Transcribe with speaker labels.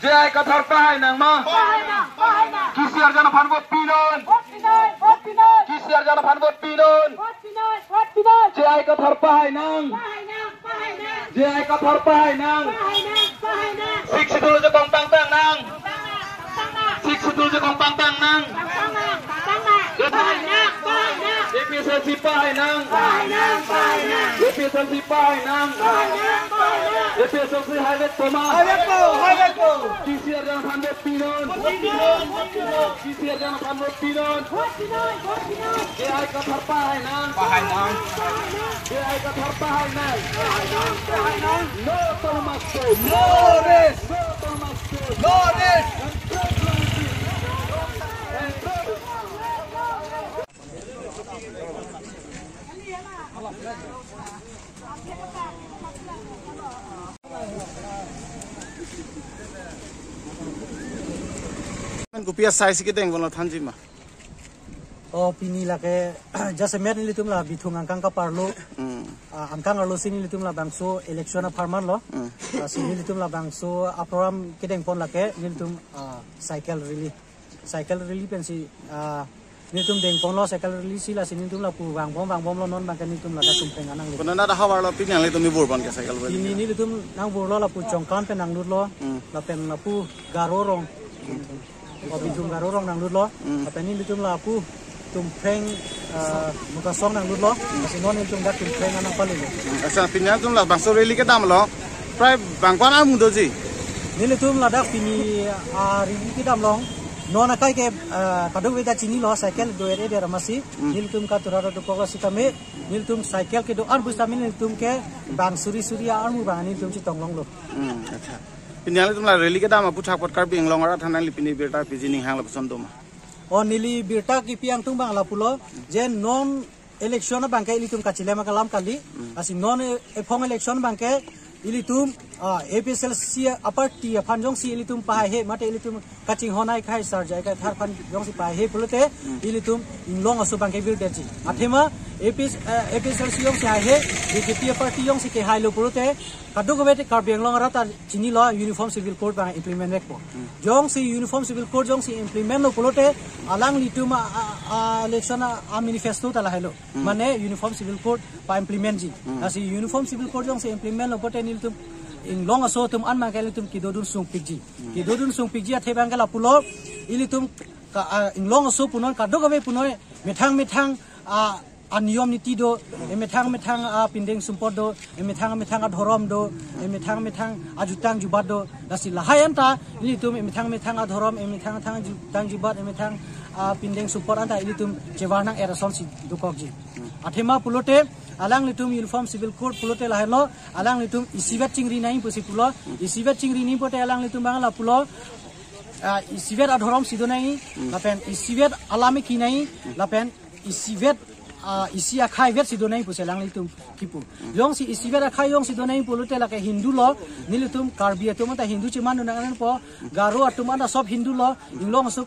Speaker 1: Jai kathar pahai nang ma. Kisiar jana phan vot pinon. Kisiar jana phan vot pinon. Jai kathar pahai nang. Jai kathar pahai nang. Sik sidul je kong tang tang nang. Sik sidul je kong tang tang nang. Efisiensi pahai nang. Efisiensi pahai nang. Efisiensi highway koma. Highway ko. Kisiar jana phan vot pinon. Kisiar jana phan vot pinon. Jai kathar pahai nang. Jai kathar pahai nang. No Tomasko. No rest. No Tomasko. No rest.
Speaker 2: Kupiah size kita yang boleh thanji mah.
Speaker 3: Oh pini lagi, jasa mer ni litum lah bitung angkang kaparlo, angkang arlo sini litum lah bangso election aparman lo, sini litum lah bangso aprogram kita yang pon lagi, litum cycle rally pensi, litum deng pon lo cycle rally sila sini litum lah pu bang bom lo non bangkan litum lah datum penganang litum.
Speaker 2: Pernah ada hawar lo pini yang litum ibur ban ke cycle rally.
Speaker 3: Ini litum nang bur lo lah pu jongkan penang lut lo, lah pen lah pu garorong, bitung garorong nang lut lo, lah pen ini litum lah pu tumpreng muka song nang dulu, masih non itu nggak tumpreng anak paling.
Speaker 2: Asal pinjam tu lah bangsa rally kita malah, pray bangkuan amu doji.
Speaker 3: Nilai tu meladak pini rally kita malah, non akai ke kadang kita cini loh cycle dua ada ramasi, nilai tu kat turara tu progres kita me, nilai tu cycle ke doan bus kami nilai tu ke bang suri armu bang nilai tu citong long lo.
Speaker 2: Pinjam tu lah rally kita mah pucak pot karbing long orang tanah lipini berita pijining hang lepas tu mah.
Speaker 3: Oh nili birta kipi yang tumbang la pulo jen non election bangke ilitum kacile makalam kali asi non epong election bangke ilitum APSLC aparti panjong si ilitum pahe mate ilitum kacing honai khai sarjai kai thar panjong si pahe pulote ilitum inlong asu bangke bir deji athema APSLC yong si hahe BJP party yong si ke hailo pulote kadu gobete karbeng long rata chini lo uniform civil code bang implement rekpo jong si uniform civil code jong si implement lo pulote alang litum election manifesto tala hailo mane uniform civil code pa implement ji asi uniform civil code jong si implement lo pote nilitum in long aso tum an ma kalitum kidodun sung pigji athe bangala pulo ilitum in long aso punon kadu gobe punoy methang aniyom niti do methang pindeng sumpod do methang adhorom do methang ajutang jubat do dasi lahayan ta ilitum methang adhorom methang jutang jubat methang pindeng sumpod anta ilitum jewarnang erason si dukokji athema pulote alang litum uniform civil code pulote lahelo alang litum isibat chingri nai pusi pulo isibat chingri ni pote alang litum bangala pulo isibat adhorom sidonai lapen isibat alami kinai lapen isibat isi akhai vet sidonai puselang litum kipu yong si isi vet akhai yong sidonai pulute la ke hindu lo nilitum karbi atum ta hindu chiman nangan po garo atum anda sob hindu lo inglong asuk